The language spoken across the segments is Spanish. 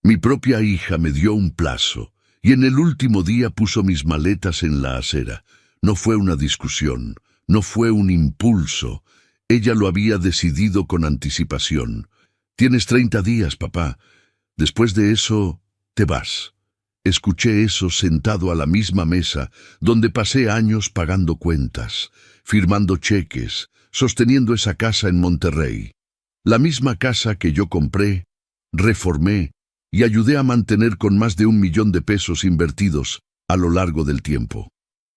Mi propia hija me dio un plazo, y en el último día puso mis maletas en la acera. No fue una discusión, no fue un impulso. Ella lo había decidido con anticipación. Tienes 30 días, papá. Después de eso, te vas. Escuché eso sentado a la misma mesa, donde pasé años pagando cuentas, firmando cheques, sosteniendo esa casa en Monterrey. La misma casa que yo compré, reformé y ayudé a mantener con más de 1 millón de pesos invertidos a lo largo del tiempo.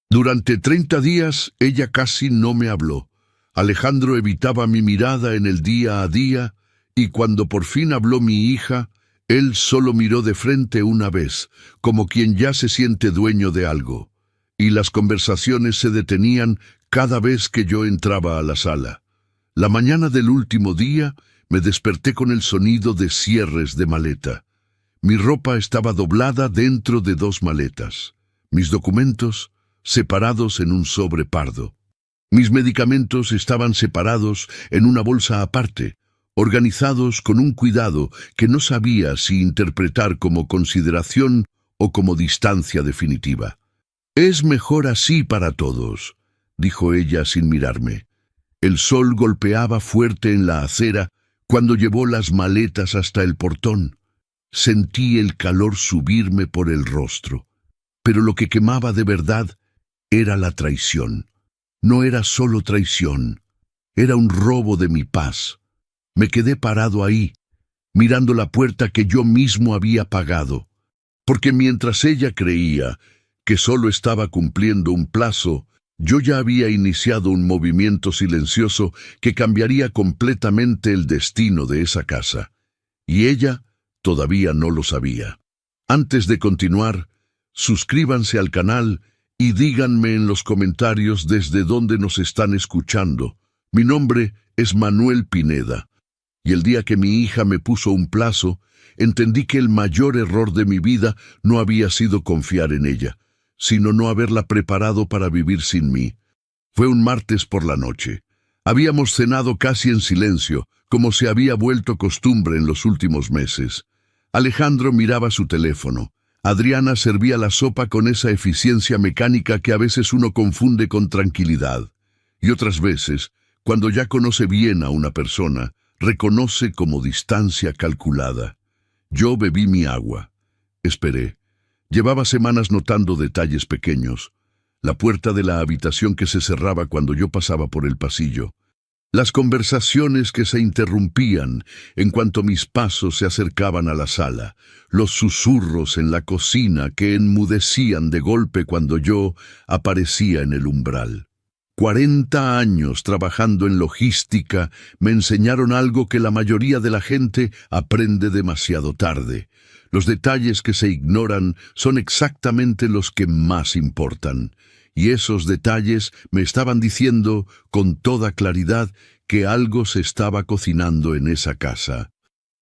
Durante 30 días, ella casi no me habló. Alejandro evitaba mi mirada en el día a día, y cuando por fin habló mi hija, él solo miró de frente una vez, como quien ya se siente dueño de algo, y las conversaciones se detenían cada vez que yo entraba a la sala. La mañana del último día me desperté con el sonido de cierres de maleta. Mi ropa estaba doblada dentro de 2 maletas, mis documentos separados en un sobre pardo. Mis medicamentos estaban separados en una bolsa aparte, organizados con un cuidado que no sabía si interpretar como consideración o como distancia definitiva. «Es mejor así para todos», dijo ella sin mirarme. El sol golpeaba fuerte en la acera cuando llevó las maletas hasta el portón. Sentí el calor subirme por el rostro, pero lo que quemaba de verdad era la traición. No era solo traición, era un robo de mi paz. Me quedé parado ahí, mirando la puerta que yo mismo había pagado, porque mientras ella creía que solo estaba cumpliendo un plazo, yo ya había iniciado un movimiento silencioso que cambiaría completamente el destino de esa casa. Y ella todavía no lo sabía. Antes de continuar, suscríbanse al canal y díganme en los comentarios desde dónde nos están escuchando. Mi nombre es Manuel Pineda. Y el día que mi hija me puso un plazo, entendí que el mayor error de mi vida no había sido confiar en ella, sino no haberla preparado para vivir sin mí. Fue un martes por la noche. Habíamos cenado casi en silencio, como se había vuelto costumbre en los últimos meses. Alejandro miraba su teléfono. Adriana servía la sopa con esa eficiencia mecánica que a veces uno confunde con tranquilidad. Y otras veces, cuando ya conoce bien a una persona, reconoce como distancia calculada. Yo bebí mi agua. Esperé. Llevaba semanas notando detalles pequeños. La puerta de la habitación que se cerraba cuando yo pasaba por el pasillo. Las conversaciones que se interrumpían en cuanto mis pasos se acercaban a la sala. Los susurros en la cocina que enmudecían de golpe cuando yo aparecía en el umbral. 40 años trabajando en logística me enseñaron algo que la mayoría de la gente aprende demasiado tarde. Los detalles que se ignoran son exactamente los que más importan. Y esos detalles me estaban diciendo con toda claridad que algo se estaba cocinando en esa casa.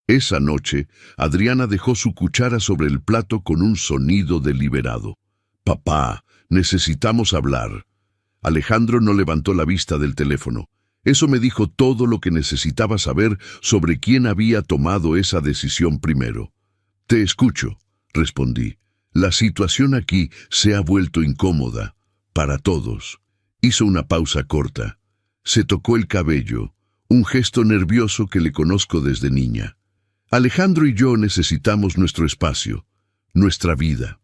Esa noche, Adriana dejó su cuchara sobre el plato con un sonido deliberado. «Papá, necesitamos hablar». Alejandro no levantó la vista del teléfono. Eso me dijo todo lo que necesitaba saber sobre quién había tomado esa decisión primero. «Te escucho», respondí. «La situación aquí se ha vuelto incómoda. Para todos». Hizo una pausa corta. Se tocó el cabello, un gesto nervioso que le conozco desde niña. «Alejandro y yo necesitamos nuestro espacio, nuestra vida.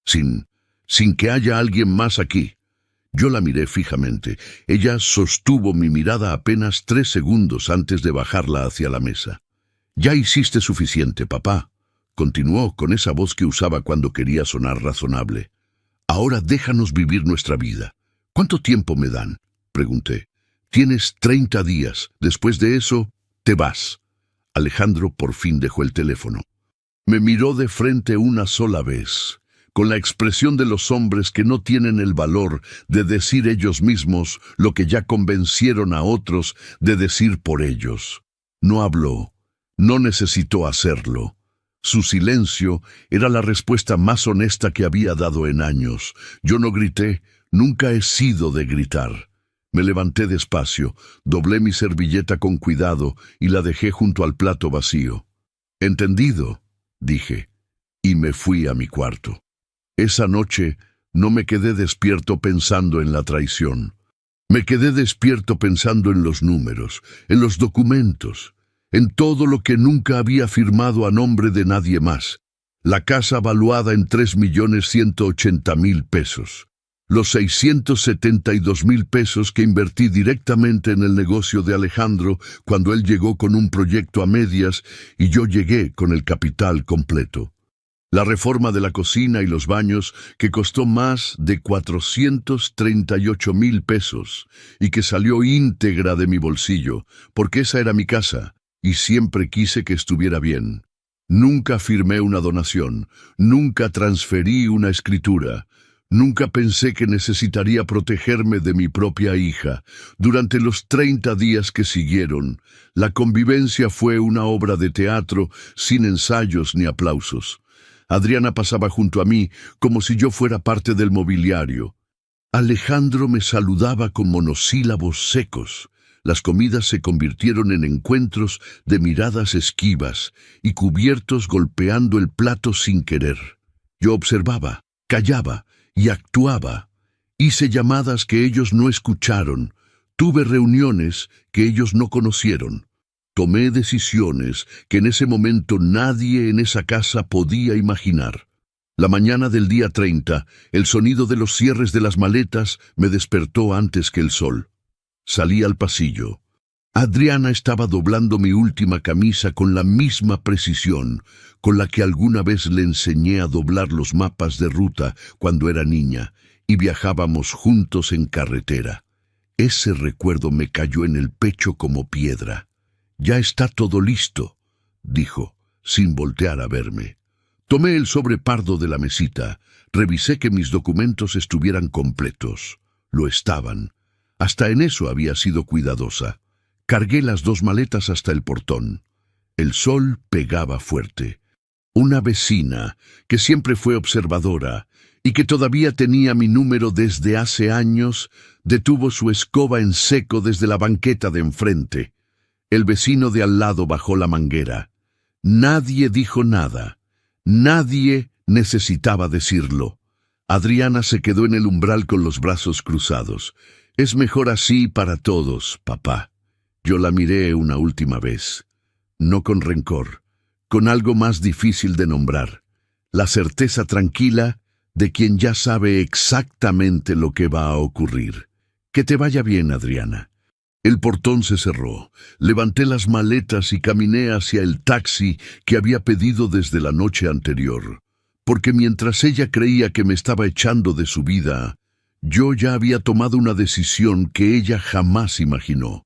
Sin que haya alguien más aquí». Yo la miré fijamente. Ella sostuvo mi mirada apenas 3 segundos antes de bajarla hacia la mesa. «Ya hiciste suficiente, papá», continuó con esa voz que usaba cuando quería sonar razonable. «Ahora déjanos vivir nuestra vida». «¿Cuánto tiempo me dan?», pregunté. «Tienes 30 días. Después de eso, te vas». Alejandro por fin dejó el teléfono. Me miró de frente una sola vez, con la expresión de los hombres que no tienen el valor de decir ellos mismos lo que ya convencieron a otros de decir por ellos. No habló, no necesitó hacerlo. Su silencio era la respuesta más honesta que había dado en años. Yo no grité, nunca he sido de gritar. Me levanté despacio, doblé mi servilleta con cuidado y la dejé junto al plato vacío. «Entendido», dije. y me fui a mi cuarto. Esa noche no me quedé despierto pensando en la traición. Me quedé despierto pensando en los números, en los documentos, en todo lo que nunca había firmado a nombre de nadie más. La casa valuada en 3.180.000 pesos. Los 672.000 pesos que invertí directamente en el negocio de Alejandro cuando él llegó con un proyecto a medias y yo llegué con el capital completo. La reforma de la cocina y los baños, que costó más de 438.000 pesos y que salió íntegra de mi bolsillo, porque esa era mi casa y siempre quise que estuviera bien. Nunca firmé una donación, nunca transferí una escritura, nunca pensé que necesitaría protegerme de mi propia hija. Durante los 30 días que siguieron, la convivencia fue una obra de teatro sin ensayos ni aplausos. Adriana pasaba junto a mí como si yo fuera parte del mobiliario. Alejandro me saludaba con monosílabos secos. Las comidas se convirtieron en encuentros de miradas esquivas y cubiertos golpeando el plato sin querer. Yo observaba, callaba y actuaba. Hice llamadas que ellos no escucharon. Tuve reuniones que ellos no conocieron. Tomé decisiones que en ese momento nadie en esa casa podía imaginar. La mañana del día 30, el sonido de los cierres de las maletas me despertó antes que el sol. Salí al pasillo. Adriana estaba doblando mi última camisa con la misma precisión con la que alguna vez le enseñé a doblar los mapas de ruta cuando era niña y viajábamos juntos en carretera. Ese recuerdo me cayó en el pecho como piedra. «Ya está todo listo», dijo, sin voltear a verme. Tomé el sobre pardo de la mesita, revisé que mis documentos estuvieran completos. Lo estaban. Hasta en eso había sido cuidadosa. Cargué las 2 maletas hasta el portón. El sol pegaba fuerte. Una vecina, que siempre fue observadora y que todavía tenía mi número desde hace años, detuvo su escoba en seco desde la banqueta de enfrente. El vecino de al lado bajó la manguera. Nadie dijo nada. Nadie necesitaba decirlo. Adriana se quedó en el umbral con los brazos cruzados. «Es mejor así para todos, papá». Yo la miré una última vez. No con rencor, con algo más difícil de nombrar. La certeza tranquila de quien ya sabe exactamente lo que va a ocurrir. «Que te vaya bien, Adriana». El portón se cerró. Levanté las maletas y caminé hacia el taxi que había pedido desde la noche anterior. Porque mientras ella creía que me estaba echando de su vida, yo ya había tomado una decisión que ella jamás imaginó.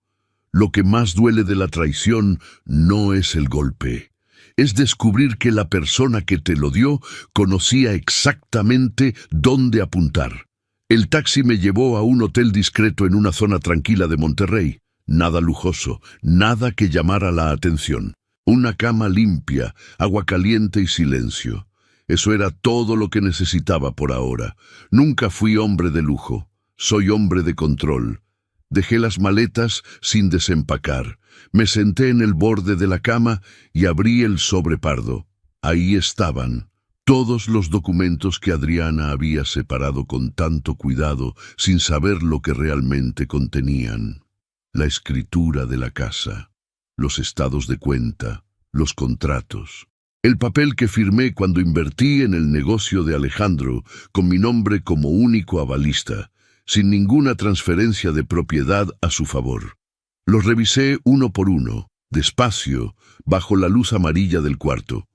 Lo que más duele de la traición no es el golpe. Es descubrir que la persona que te lo dio conocía exactamente dónde apuntar. El taxi me llevó a un hotel discreto en una zona tranquila de Monterrey. Nada lujoso, nada que llamara la atención. Una cama limpia, agua caliente y silencio. Eso era todo lo que necesitaba por ahora. Nunca fui hombre de lujo. Soy hombre de control. Dejé las maletas sin desempacar. Me senté en el borde de la cama y abrí el sobre pardo. Ahí estaban todos los documentos que Adriana había separado con tanto cuidado sin saber lo que realmente contenían. La escritura de la casa, los estados de cuenta, los contratos. El papel que firmé cuando invertí en el negocio de Alejandro con mi nombre como único avalista, sin ninguna transferencia de propiedad a su favor. Los revisé uno por uno, despacio, bajo la luz amarilla del cuarto.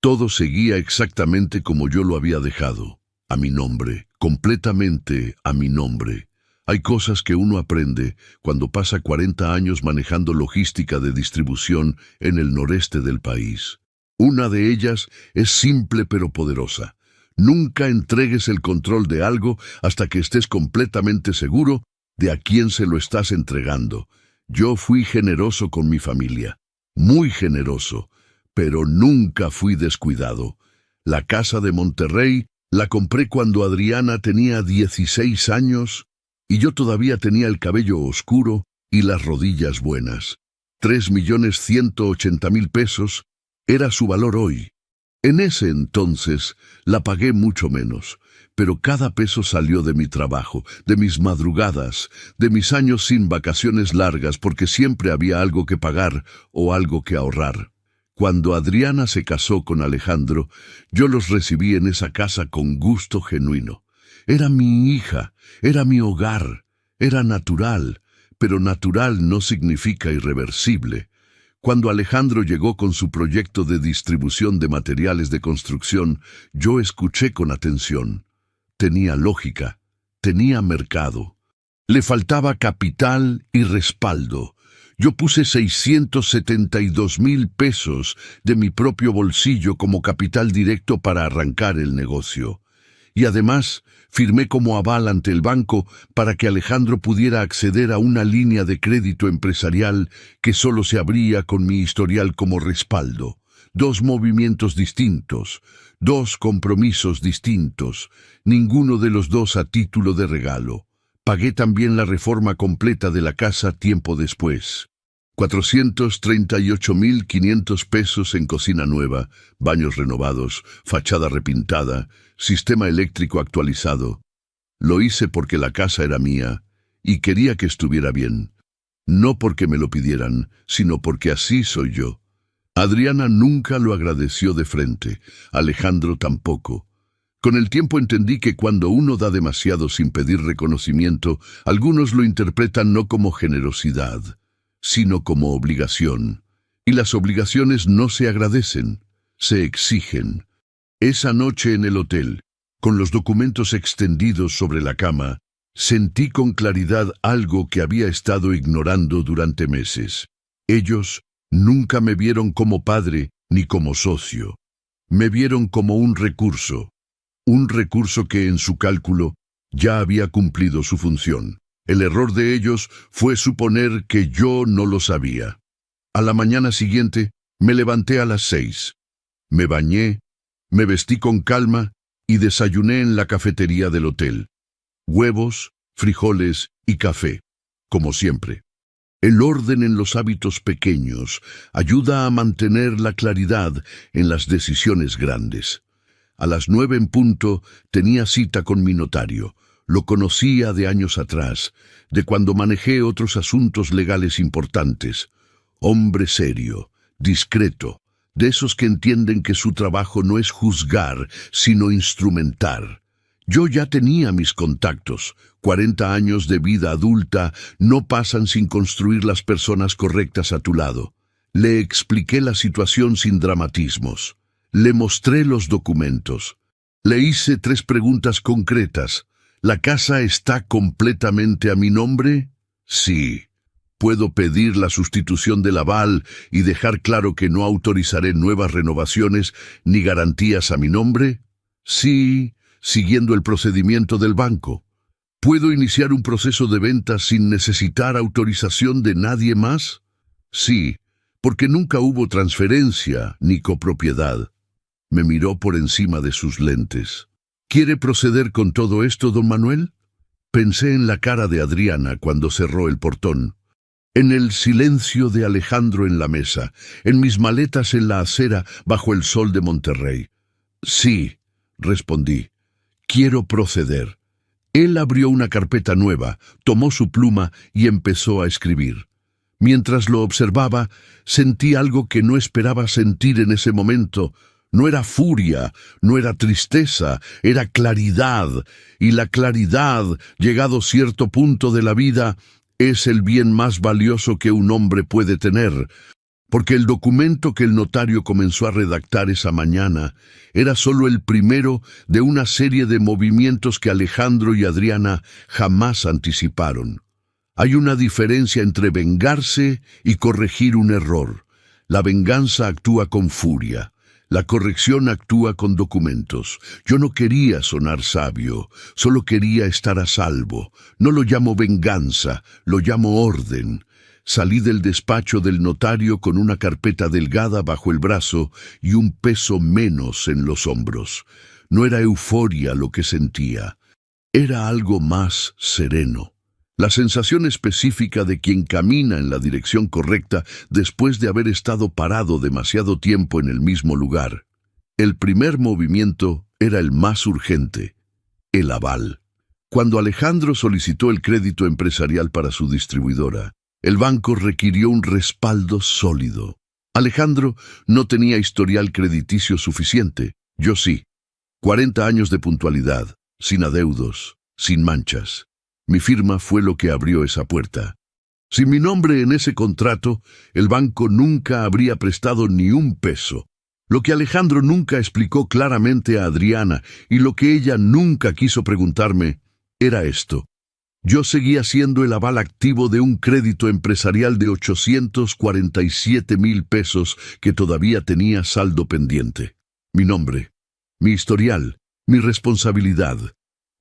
Todo seguía exactamente como yo lo había dejado, a mi nombre, completamente a mi nombre. Hay cosas que uno aprende cuando pasa 40 años manejando logística de distribución en el noreste del país. Una de ellas es simple pero poderosa. Nunca entregues el control de algo hasta que estés completamente seguro de a quién se lo estás entregando. Yo fui generoso con mi familia, muy generoso, pero nunca fui descuidado. La casa de Monterrey la compré cuando Adriana tenía 16 años y yo todavía tenía el cabello oscuro y las rodillas buenas. 3.180.000 pesos era su valor hoy. En ese entonces la pagué mucho menos, pero cada peso salió de mi trabajo, de mis madrugadas, de mis años sin vacaciones largas, porque siempre había algo que pagar o algo que ahorrar. Cuando Adriana se casó con Alejandro, yo los recibí en esa casa con gusto genuino. Era mi hija, era mi hogar, era natural, pero natural no significa irreversible. Cuando Alejandro llegó con su proyecto de distribución de materiales de construcción, yo escuché con atención. Tenía lógica, tenía mercado. Le faltaba capital y respaldo. Yo puse 672,000 pesos de mi propio bolsillo como capital directo para arrancar el negocio. Y además, firmé como aval ante el banco para que Alejandro pudiera acceder a una línea de crédito empresarial que solo se abría con mi historial como respaldo. 2 movimientos distintos, 2 compromisos distintos, ninguno de los dos a título de regalo. Pagué también la reforma completa de la casa tiempo después. 438,500 pesos en cocina nueva, baños renovados, fachada repintada, sistema eléctrico actualizado. Lo hice porque la casa era mía y quería que estuviera bien. No porque me lo pidieran, sino porque así soy yo. Adriana nunca lo agradeció de frente, Alejandro tampoco. Con el tiempo entendí que cuando uno da demasiado sin pedir reconocimiento, algunos lo interpretan no como generosidad, sino como obligación. Y las obligaciones no se agradecen, se exigen. Esa noche en el hotel, con los documentos extendidos sobre la cama, sentí con claridad algo que había estado ignorando durante meses. Ellos nunca me vieron como padre ni como socio. Me vieron como un recurso que en su cálculo ya había cumplido su función. El error de ellos fue suponer que yo no lo sabía. A la mañana siguiente me levanté a las 6. Me bañé, me vestí con calma y desayuné en la cafetería del hotel. Huevos, frijoles y café, como siempre. El orden en los hábitos pequeños ayuda a mantener la claridad en las decisiones grandes. A las 9 en punto tenía cita con mi notario. Lo conocía de años atrás, de cuando manejé otros asuntos legales importantes. Hombre serio, discreto, de esos que entienden que su trabajo no es juzgar, sino instrumentar. Yo ya tenía mis contactos. 40 años de vida adulta no pasan sin construir las personas correctas a tu lado. Le expliqué la situación sin dramatismos. Le mostré los documentos. Le hice 3 preguntas concretas. ¿La casa está completamente a mi nombre? Sí. ¿Puedo pedir la sustitución del aval y dejar claro que no autorizaré nuevas renovaciones ni garantías a mi nombre? Sí, siguiendo el procedimiento del banco. ¿Puedo iniciar un proceso de venta sin necesitar autorización de nadie más? Sí, porque nunca hubo transferencia ni copropiedad. Me miró por encima de sus lentes. ¿Quiere proceder con todo esto, don Manuel? Pensé en la cara de Adriana cuando cerró el portón, en el silencio de Alejandro en la mesa, en mis maletas en la acera bajo el sol de Monterrey. Sí, respondí, quiero proceder. Él abrió una carpeta nueva, tomó su pluma y empezó a escribir. Mientras lo observaba, sentí algo que no esperaba sentir en ese momento. No era furia, no era tristeza, era claridad. Y la claridad, llegado cierto punto de la vida, es el bien más valioso que un hombre puede tener. Porque el documento que el notario comenzó a redactar esa mañana era solo el primero de una serie de movimientos que Alejandro y Adriana jamás anticiparon. Hay una diferencia entre vengarse y corregir un error. La venganza actúa con furia. La corrección actúa con documentos. Yo no quería sonar sabio, solo quería estar a salvo. No lo llamo venganza, lo llamo orden. Salí del despacho del notario con una carpeta delgada bajo el brazo y un peso menos en los hombros. No era euforia lo que sentía, era algo más sereno. La sensación específica de quien camina en la dirección correcta después de haber estado parado demasiado tiempo en el mismo lugar. El primer movimiento era el más urgente, el aval. Cuando Alejandro solicitó el crédito empresarial para su distribuidora, el banco requirió un respaldo sólido. Alejandro no tenía historial crediticio suficiente, yo sí. 40 años de puntualidad, sin adeudos, sin manchas. Mi firma fue lo que abrió esa puerta. Sin mi nombre en ese contrato, el banco nunca habría prestado ni un peso. Lo que Alejandro nunca explicó claramente a Adriana y lo que ella nunca quiso preguntarme era esto. Yo seguía siendo el aval activo de un crédito empresarial de 847,000 pesos que todavía tenía saldo pendiente. Mi nombre, mi historial, mi responsabilidad.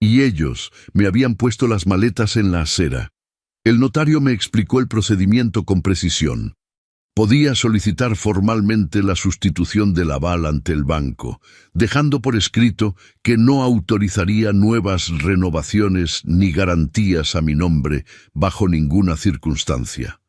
Y ellos me habían puesto las maletas en la acera. El notario me explicó el procedimiento con precisión. Podía solicitar formalmente la sustitución del aval ante el banco, dejando por escrito que no autorizaría nuevas renovaciones ni garantías a mi nombre bajo ninguna circunstancia.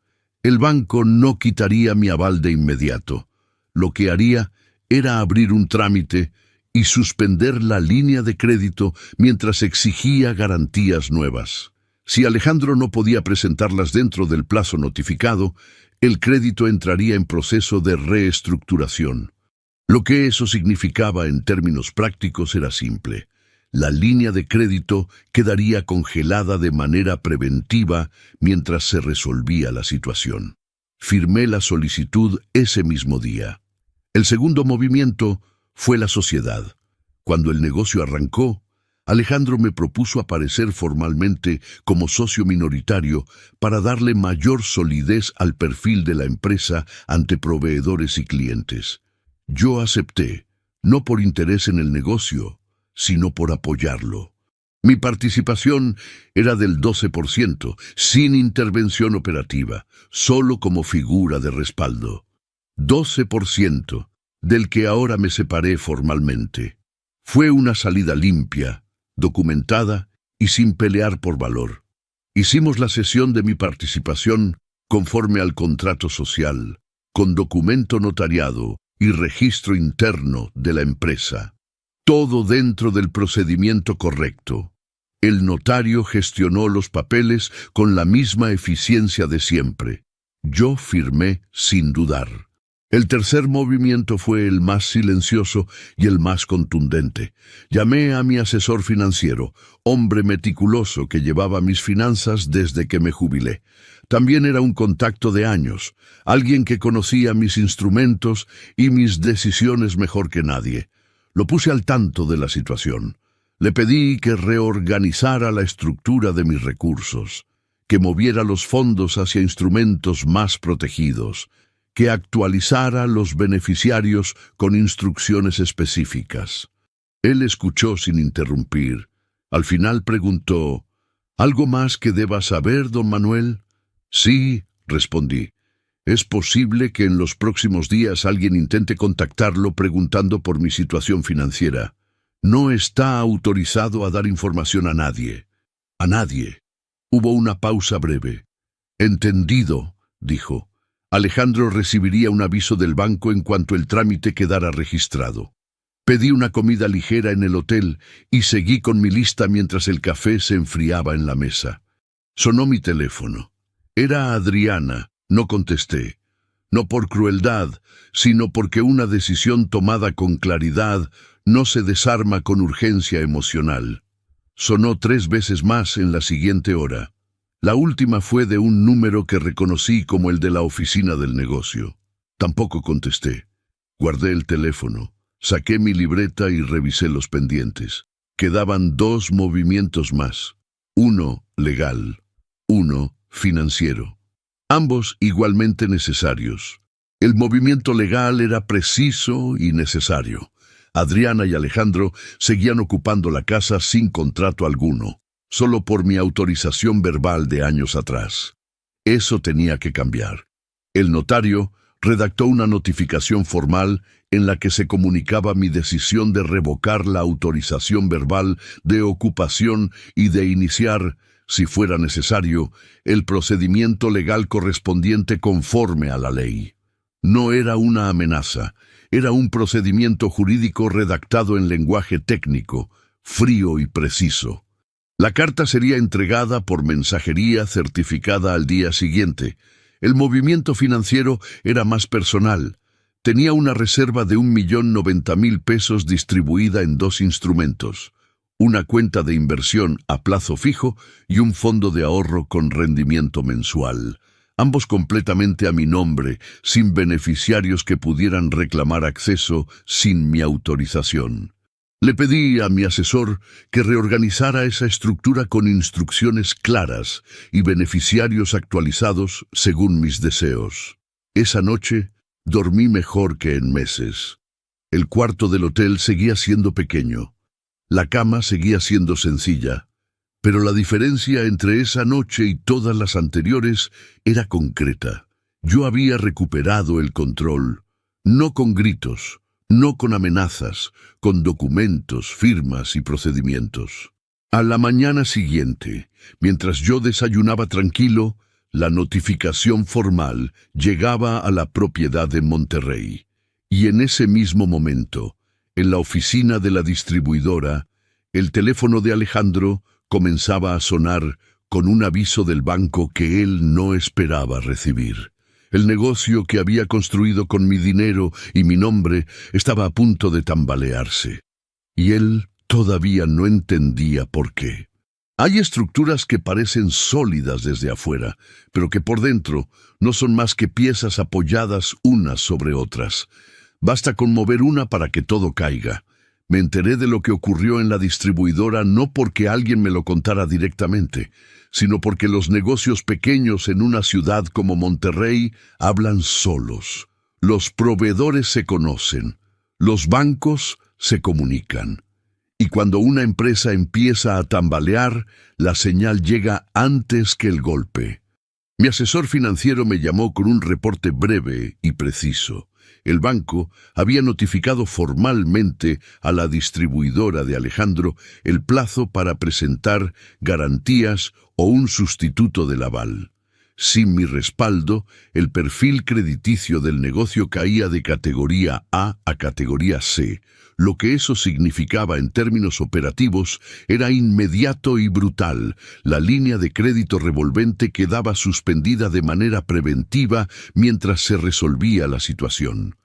El banco no quitaría mi aval de inmediato. Lo que haría era abrir un trámite y suspender la línea de crédito mientras exigía garantías nuevas. Si Alejandro no podía presentarlas dentro del plazo notificado, el crédito entraría en proceso de reestructuración. Lo que eso significaba en términos prácticos era simple. La línea de crédito quedaría congelada de manera preventiva mientras se resolvía la situación. Firmé la solicitud ese mismo día. El segundo movimiento fue la sociedad. Cuando el negocio arrancó, Alejandro me propuso aparecer formalmente como socio minoritario para darle mayor solidez al perfil de la empresa ante proveedores y clientes. Yo acepté, no por interés en el negocio, sino por apoyarlo. Mi participación era del 12%, sin intervención operativa, solo como figura de respaldo. 12%, del que ahora me separé formalmente. Fue una salida limpia, documentada y sin pelear por valor. Hicimos la cesión de mi participación conforme al contrato social, con documento notariado y registro interno de la empresa. Todo dentro del procedimiento correcto. El notario gestionó los papeles con la misma eficiencia de siempre. Yo firmé sin dudar. El tercer movimiento fue el más silencioso y el más contundente. Llamé a mi asesor financiero, hombre meticuloso que llevaba mis finanzas desde que me jubilé. También era un contacto de años, alguien que conocía mis instrumentos y mis decisiones mejor que nadie. Lo puse al tanto de la situación. Le pedí que reorganizara la estructura de mis recursos, que moviera los fondos hacia instrumentos más protegidos, que actualizara los beneficiarios con instrucciones específicas. Él escuchó sin interrumpir. Al final preguntó, ¿algo más que deba saber, don Manuel? Sí, respondí. Es posible que en los próximos días alguien intente contactarlo preguntando por mi situación financiera. No está autorizado a dar información a nadie. A nadie. Hubo una pausa breve. Entendido, dijo. Alejandro recibiría un aviso del banco en cuanto el trámite quedara registrado. Pedí una comida ligera en el hotel y seguí con mi lista mientras el café se enfriaba en la mesa. Sonó mi teléfono. Era Adriana. No contesté. No por crueldad, sino porque una decisión tomada con claridad no se desarma con urgencia emocional. Sonó 3 veces más en la siguiente hora. La última fue de un número que reconocí como el de la oficina del negocio. Tampoco contesté. Guardé el teléfono, saqué mi libreta y revisé los pendientes. Quedaban 2 movimientos más. Uno legal, uno financiero. Ambos igualmente necesarios. El movimiento legal era preciso y necesario. Adriana y Alejandro seguían ocupando la casa sin contrato alguno, solo por mi autorización verbal de años atrás. Eso tenía que cambiar. El notario redactó una notificación formal en la que se comunicaba mi decisión de revocar la autorización verbal de ocupación y de iniciar, si fuera necesario, el procedimiento legal correspondiente conforme a la ley. No era una amenaza, Era un procedimiento jurídico redactado en lenguaje técnico, frío y preciso. La carta sería entregada por mensajería certificada al día siguiente. El movimiento financiero era más personal. Tenía una reserva de 1.090.000 pesos distribuida en 2 instrumentos: una cuenta de inversión a plazo fijo y un fondo de ahorro con rendimiento mensual, ambos completamente a mi nombre, sin beneficiarios que pudieran reclamar acceso sin mi autorización. Le pedí a mi asesor que reorganizara esa estructura con instrucciones claras y beneficiarios actualizados según mis deseos. Esa noche dormí mejor que en meses. El cuarto del hotel seguía siendo pequeño. La cama seguía siendo sencilla, pero la diferencia entre esa noche y todas las anteriores era concreta. Yo había recuperado el control, no con gritos, no con amenazas, con documentos, firmas y procedimientos. A la mañana siguiente, mientras yo desayunaba tranquilo, la notificación formal llegaba a la propiedad en Monterrey. Y en ese mismo momento, en la oficina de la distribuidora, el teléfono de Alejandro comenzaba a sonar con un aviso del banco que él no esperaba recibir. El negocio que había construido con mi dinero y mi nombre estaba a punto de tambalearse. Y él todavía no entendía por qué. Hay estructuras que parecen sólidas desde afuera, pero que por dentro no son más que piezas apoyadas unas sobre otras. Basta con mover una para que todo caiga. Me enteré de lo que ocurrió en la distribuidora no porque alguien me lo contara directamente, sino porque los negocios pequeños en una ciudad como Monterrey hablan solos. Los proveedores se conocen, los bancos se comunican. Y cuando una empresa empieza a tambalear, la señal llega antes que el golpe. Mi asesor financiero me llamó con un reporte breve y preciso. El banco había notificado formalmente a la distribuidora de Alejandro el plazo para presentar garantías o un sustituto del aval. Sin mi respaldo, el perfil crediticio del negocio caía de categoría A a categoría C. Lo que eso significaba en términos operativos era inmediato y brutal. La línea de crédito revolvente quedaba suspendida de manera preventiva mientras se resolvía la situación.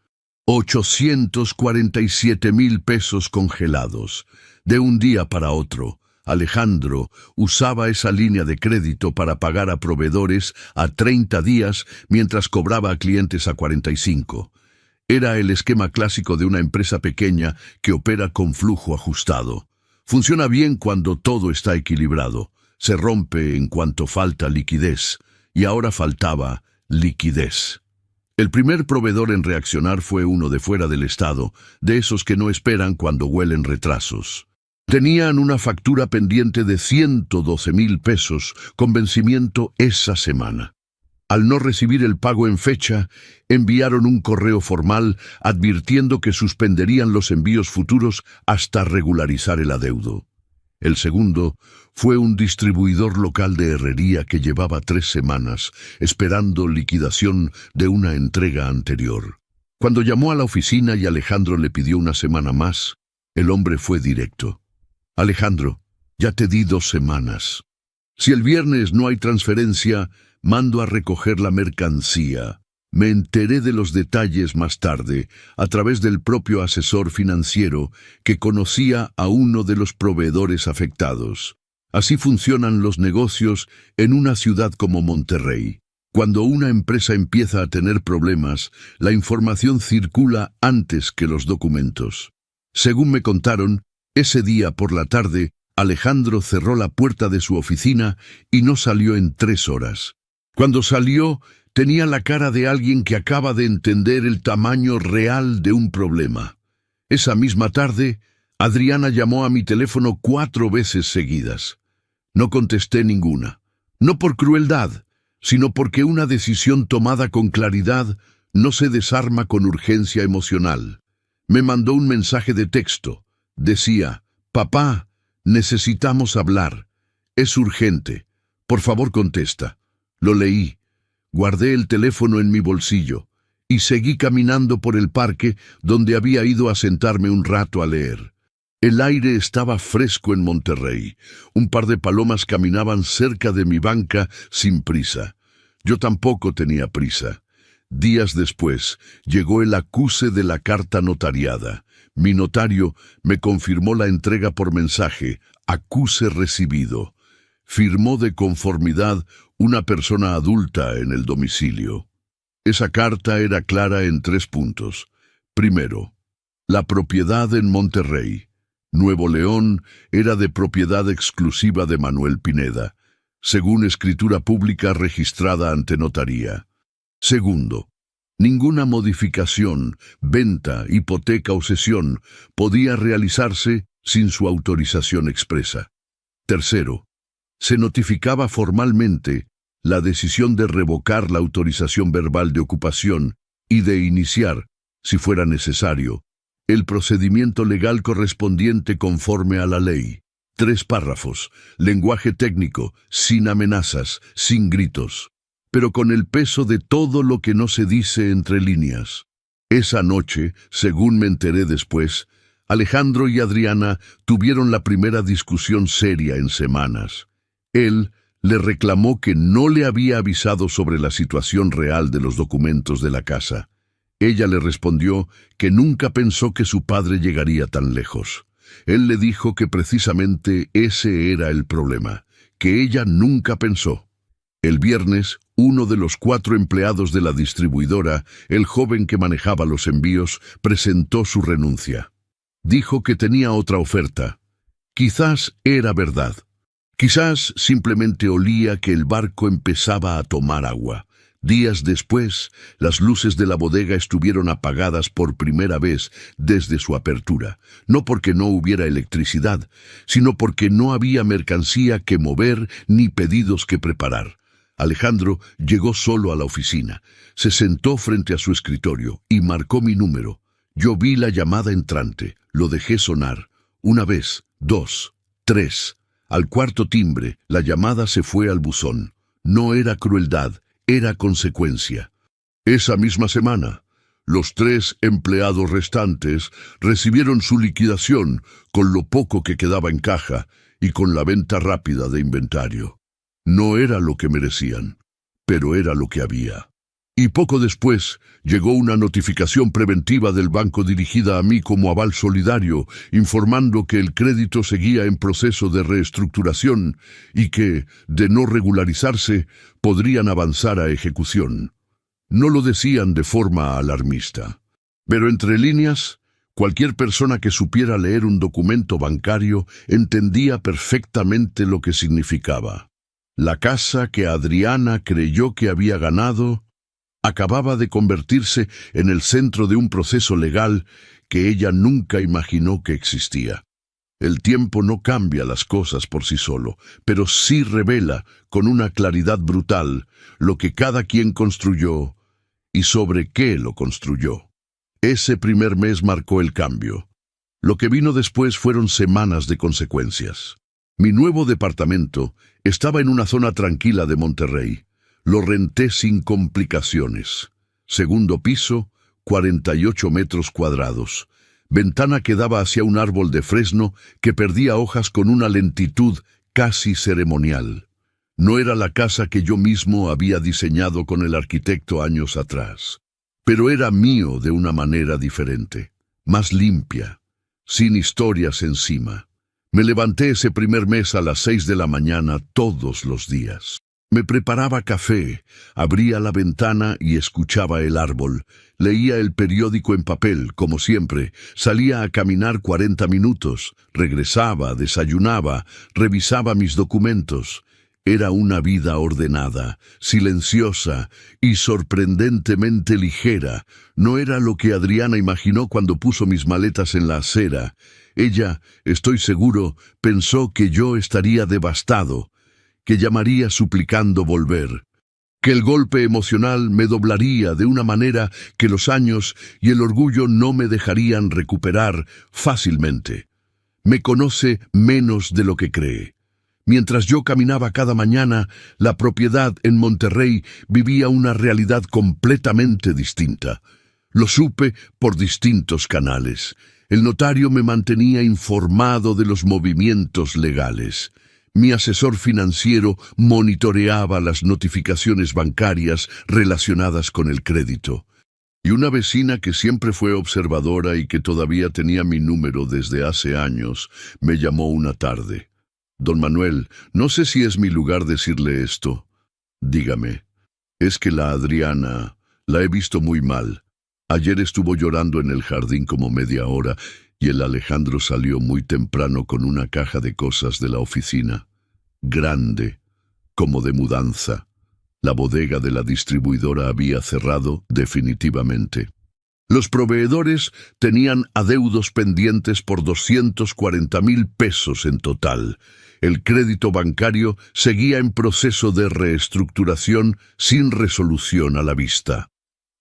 847.000 pesos congelados. De un día para otro, Alejandro usaba esa línea de crédito para pagar a proveedores a 30 días mientras cobraba a clientes a 45. Era el esquema clásico de una empresa pequeña que opera con flujo ajustado. Funciona bien cuando todo está equilibrado. Se rompe en cuanto falta liquidez. Y ahora faltaba liquidez. El primer proveedor en reaccionar fue uno de fuera del estado, de esos que no esperan cuando huelen retrasos. Tenían una factura pendiente de 112.000 pesos con vencimiento esa semana. Al no recibir el pago en fecha, enviaron un correo formal advirtiendo que suspenderían los envíos futuros hasta regularizar el adeudo. El segundo fue un distribuidor local de herrería que llevaba 3 semanas esperando liquidación de una entrega anterior. Cuando llamó a la oficina y Alejandro le pidió una semana más, el hombre fue directo. Alejandro, ya te di 2 semanas. Si el viernes no hay transferencia, mando a recoger la mercancía. Me enteré de los detalles más tarde, a través del propio asesor financiero que conocía a uno de los proveedores afectados. Así funcionan los negocios en una ciudad como Monterrey. Cuando una empresa empieza a tener problemas, la información circula antes que los documentos. Según me contaron, ese día por la tarde, Alejandro cerró la puerta de su oficina y no salió en 3 horas. Cuando salió, tenía la cara de alguien que acaba de entender el tamaño real de un problema. Esa misma tarde, Adriana llamó a mi teléfono 4 veces seguidas. No contesté ninguna, no por crueldad, sino porque una decisión tomada con claridad no se desarma con urgencia emocional. Me mandó un mensaje de texto. Decía: «Papá, necesitamos hablar. Es urgente. Por favor, contesta». Lo leí. Guardé el teléfono en mi bolsillo. y seguí caminando por el parque donde había ido a sentarme un rato a leer. El aire estaba fresco en Monterrey. Un par de palomas caminaban cerca de mi banca sin prisa. Yo tampoco tenía prisa. Días después, llegó el acuse de la carta notariada. Mi notario me confirmó la entrega por mensaje, acuse recibido. Firmó de conformidad una persona adulta en el domicilio. Esa carta era clara en 3 puntos. Primero, la propiedad en Monterrey, Nuevo León, era de propiedad exclusiva de Manuel Pineda, según escritura pública registrada ante notaría. Segundo, ninguna modificación, venta, hipoteca o cesión podía realizarse sin su autorización expresa. Tercero, se notificaba formalmente la decisión de revocar la autorización verbal de ocupación y de iniciar, si fuera necesario, el procedimiento legal correspondiente conforme a la ley. 3 párrafos, lenguaje técnico, sin amenazas, sin gritos, pero con el peso de todo lo que no se dice entre líneas. Esa noche, según me enteré después, Alejandro y Adriana tuvieron la primera discusión seria en semanas. Él le reclamó que no le había avisado sobre la situación real de los documentos de la casa. Ella le respondió que nunca pensó que su padre llegaría tan lejos. Él le dijo que precisamente ese era el problema, que ella nunca pensó. El viernes, uno de los 4 empleados de la distribuidora, el joven que manejaba los envíos, presentó su renuncia. Dijo que tenía otra oferta. Quizás era verdad. Quizás simplemente olía que el barco empezaba a tomar agua. Días después, las luces de la bodega estuvieron apagadas por primera vez desde su apertura, no porque no hubiera electricidad, sino porque no había mercancía que mover ni pedidos que preparar. Alejandro llegó solo a la oficina, se sentó frente a su escritorio y marcó mi número. Yo vi la llamada entrante, lo dejé sonar. 1 vez, 2, 3. Al 4.º timbre, la llamada se fue al buzón. No era crueldad, era consecuencia. Esa misma semana, los 3 empleados restantes recibieron su liquidación con lo poco que quedaba en caja y con la venta rápida de inventario. No era lo que merecían, pero era lo que había. Y poco después llegó una notificación preventiva del banco dirigida a mí como aval solidario, informando que el crédito seguía en proceso de reestructuración y que, de no regularizarse, podrían avanzar a ejecución. No lo decían de forma alarmista, pero entre líneas, cualquier persona que supiera leer un documento bancario entendía perfectamente lo que significaba. La casa que Adriana creyó que había ganado acababa de convertirse en el centro de un proceso legal que ella nunca imaginó que existía. El tiempo no cambia las cosas por sí solo, pero sí revela con una claridad brutal lo que cada quien construyó y sobre qué lo construyó. Ese primer mes marcó el cambio. Lo que vino después fueron semanas de consecuencias. Mi nuevo departamento estaba en una zona tranquila de Monterrey. Lo renté sin complicaciones. 2º piso, 48 metros cuadrados. Ventana que daba hacia un árbol de fresno que perdía hojas con una lentitud casi ceremonial. No era la casa que yo mismo había diseñado con el arquitecto años atrás, pero era mío de una manera diferente, más limpia, sin historias encima. Me levanté ese primer mes a las 6 de la mañana todos los días. Me preparaba café, abría la ventana y escuchaba el árbol. Leía el periódico en papel, como siempre. Salía a caminar 40 minutos. Regresaba, desayunaba, revisaba mis documentos. Era una vida ordenada, silenciosa y sorprendentemente ligera. No era lo que Adriana imaginó cuando puso mis maletas en la acera. Ella, estoy seguro, pensó que yo estaría devastado, que llamaría suplicando volver, que el golpe emocional me doblaría de una manera que los años y el orgullo no me dejarían recuperar fácilmente. Me conoce menos de lo que cree. Mientras yo caminaba cada mañana, la propiedad en Monterrey vivía una realidad completamente distinta. Lo supe por distintos canales. El notario me mantenía informado de los movimientos legales. Mi asesor financiero monitoreaba las notificaciones bancarias relacionadas con el crédito. Y una vecina que siempre fue observadora y que todavía tenía mi número desde hace años, me llamó una tarde. «Don Manuel, no sé si es mi lugar decirle esto. Dígame, es que la Adriana la he visto muy mal. Ayer estuvo llorando en el jardín como media hora y el Alejandro salió muy temprano con una caja de cosas de la oficina. Grande, como de mudanza. La bodega de la distribuidora había cerrado definitivamente. Los proveedores tenían adeudos pendientes por 240,000 pesos en total. El crédito bancario seguía en proceso de reestructuración sin resolución a la vista.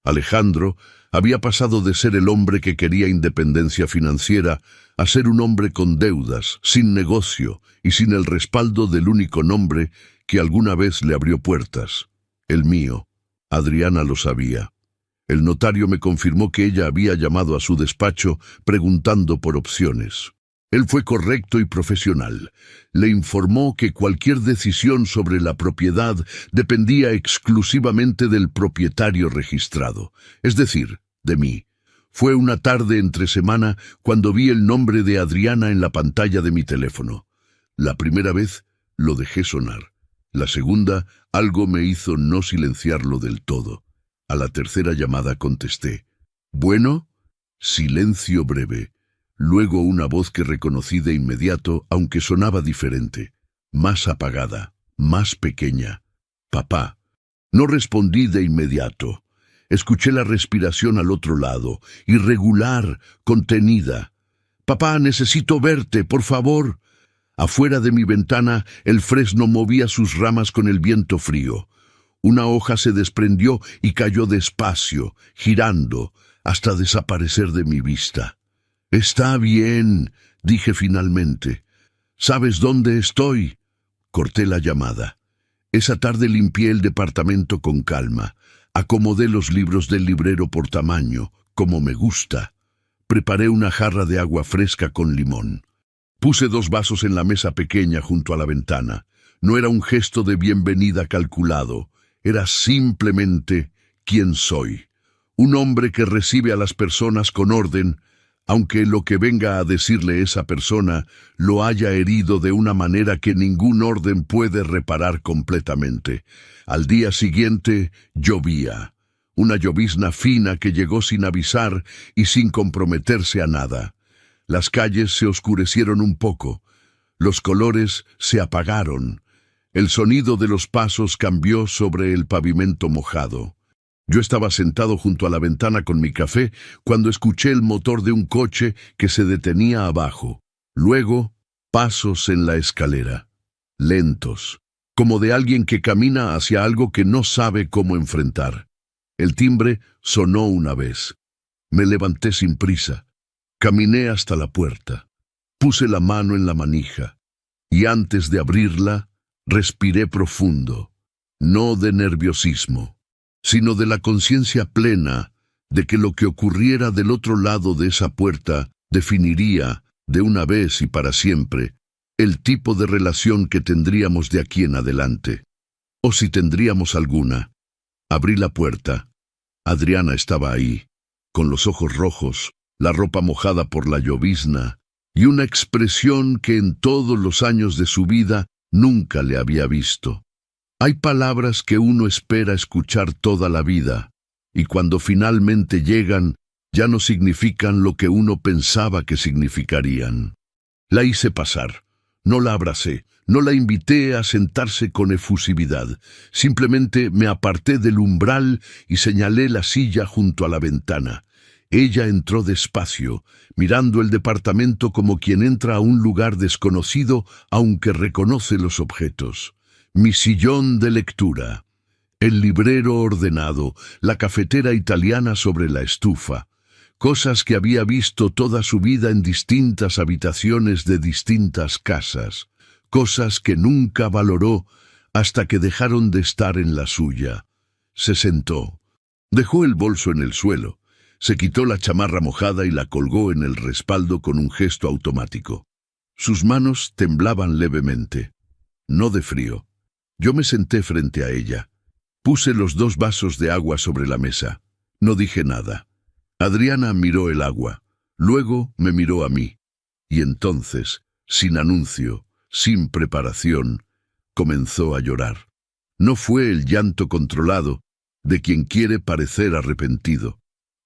Alejandro había pasado de ser el hombre que quería independencia financiera a ser un hombre con deudas, sin negocio y sin el respaldo del único nombre que alguna vez le abrió puertas. El mío. Adriana lo sabía. El notario me confirmó que ella había llamado a su despacho preguntando por opciones. Él fue correcto y profesional. Le informó que cualquier decisión sobre la propiedad dependía exclusivamente del propietario registrado, es decir, de mí. Fue una tarde entre semana cuando vi el nombre de Adriana en la pantalla de mi teléfono. La primera vez lo dejé sonar. La segunda, algo me hizo no silenciarlo del todo. A la tercera llamada contesté. «Bueno». Silencio breve. Luego una voz que reconocí de inmediato, aunque sonaba diferente. Más apagada, más pequeña. «Papá». No respondí de inmediato. Escuché la respiración al otro lado, irregular, contenida. «Papá, necesito verte, por favor». Afuera de mi ventana, el fresno movía sus ramas con el viento frío. Una hoja se desprendió y cayó despacio, girando, hasta desaparecer de mi vista. «Está bien», dije finalmente. «¿Sabes dónde estoy?» Corté la llamada. Esa tarde limpié el departamento con calma. Acomodé los libros del librero por tamaño, como me gusta. Preparé una jarra de agua fresca con limón. Puse 2 vasos en la mesa pequeña junto a la ventana. No era un gesto de bienvenida calculado. Era simplemente quien soy. Un hombre que recibe a las personas con orden, aunque lo que venga a decirle esa persona lo haya herido de una manera que ningún orden puede reparar completamente. Al día siguiente llovía. Una llovizna fina que llegó sin avisar y sin comprometerse a nada. Las calles se oscurecieron un poco. Los colores se apagaron. El sonido de los pasos cambió sobre el pavimento mojado. Yo estaba sentado junto a la ventana con mi café cuando escuché el motor de un coche que se detenía abajo. Luego, pasos en la escalera. Lentos, como de alguien que camina hacia algo que no sabe cómo enfrentar. El timbre sonó una vez. Me levanté sin prisa. Caminé hasta la puerta. Puse la mano en la manija. Y antes de abrirla, respiré profundo. No de nerviosismo, sino de la conciencia plena de que lo que ocurriera del otro lado de esa puerta definiría, de una vez y para siempre, el tipo de relación que tendríamos de aquí en adelante. O si tendríamos alguna. Abrí la puerta. Adriana estaba ahí, con los ojos rojos, la ropa mojada por la llovizna, y una expresión que en todos los años de su vida nunca le había visto. Hay palabras que uno espera escuchar toda la vida, y cuando finalmente llegan, ya no significan lo que uno pensaba que significarían. La hice pasar. No la abracé, no la invité a sentarse con efusividad. Simplemente me aparté del umbral y señalé la silla junto a la ventana. Ella entró despacio, mirando el departamento como quien entra a un lugar desconocido, aunque reconoce los objetos. Mi sillón de lectura, el librero ordenado, la cafetera italiana sobre la estufa, cosas que había visto toda su vida en distintas habitaciones de distintas casas, cosas que nunca valoró hasta que dejaron de estar en la suya. Se sentó, dejó el bolso en el suelo, se quitó la chamarra mojada y la colgó en el respaldo con un gesto automático. Sus manos temblaban levemente, no de frío. Yo me senté frente a ella. Puse los 2 vasos de agua sobre la mesa. No dije nada. Adriana miró el agua, luego me miró a mí. Y entonces, sin anuncio, sin preparación, comenzó a llorar. No fue el llanto controlado de quien quiere parecer arrepentido.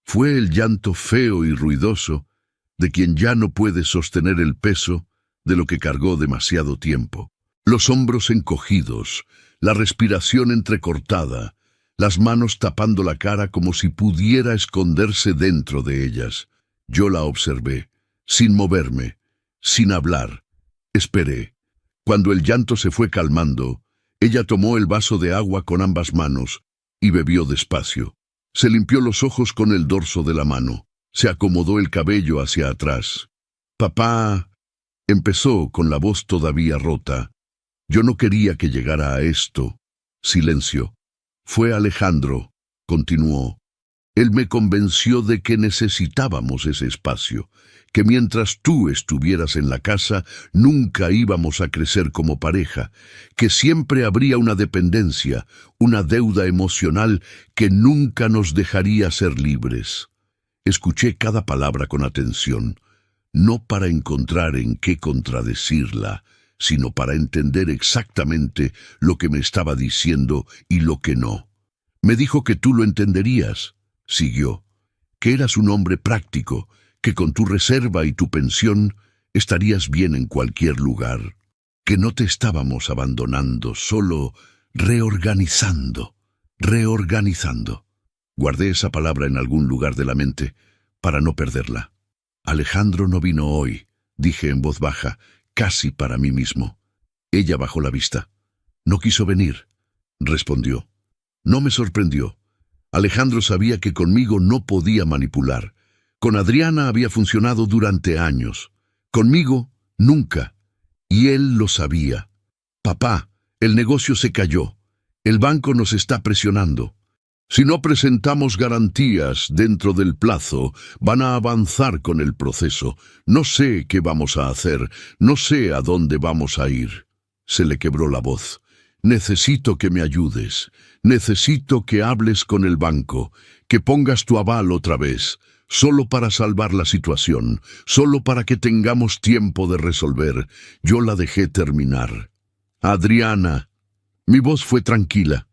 Fue el llanto feo y ruidoso de quien ya no puede sostener el peso de lo que cargó demasiado tiempo. Los hombros encogidos, la respiración entrecortada, las manos tapando la cara como si pudiera esconderse dentro de ellas. Yo la observé, sin moverme, sin hablar. Esperé. Cuando el llanto se fue calmando, ella tomó el vaso de agua con ambas manos y bebió despacio. Se limpió los ojos con el dorso de la mano. Se acomodó el cabello hacia atrás. «Papá», empezó con la voz todavía rota. «Yo no quería que llegara a esto». Silencio. «Fue Alejandro», continuó. «Él me convenció de que necesitábamos ese espacio, que mientras tú estuvieras en la casa nunca íbamos a crecer como pareja, que siempre habría una dependencia, una deuda emocional que nunca nos dejaría ser libres». Escuché cada palabra con atención, no para encontrar en qué contradecirla, sino para entender exactamente lo que me estaba diciendo y lo que no. «Me dijo que tú lo entenderías», siguió, «que eras un hombre práctico, que con tu reserva y tu pensión estarías bien en cualquier lugar, que no te estábamos abandonando, solo reorganizando. Guardé esa palabra en algún lugar de la mente para no perderla. «Alejandro no vino hoy», dije en voz baja, casi para mí mismo. Ella bajó la vista. «No quiso venir», respondió. No me sorprendió. Alejandro sabía que conmigo no podía manipular. Con Adriana había funcionado durante años. Conmigo, nunca. Y él lo sabía. «Papá, el negocio se cayó. El banco nos está presionando. Si no presentamos garantías dentro del plazo, van a avanzar con el proceso. No sé qué vamos a hacer. No sé a dónde vamos a ir». Se le quebró la voz. «Necesito que me ayudes. Necesito que hables con el banco, que pongas tu aval otra vez, solo para salvar la situación, solo para que tengamos tiempo de resolver». Yo la dejé terminar. «Adriana». Mi voz fue tranquila,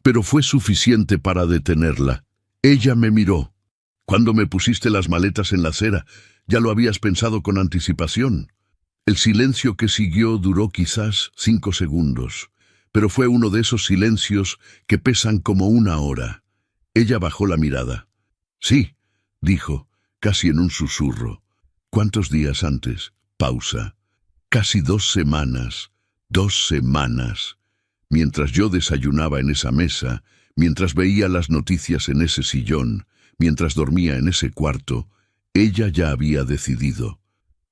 pero fue suficiente para detenerla. Ella me miró. «Cuando me pusiste las maletas en la acera, ya lo habías pensado con anticipación». El silencio que siguió duró quizás 5 segundos, pero fue uno de esos silencios que pesan como 1 hora. Ella bajó la mirada. «Sí», dijo, casi en un susurro. «¿Cuántos días antes?» Pausa. «Casi 2 semanas. 2 semanas». Mientras yo desayunaba en esa mesa, mientras veía las noticias en ese sillón, mientras dormía en ese cuarto, ella ya había decidido.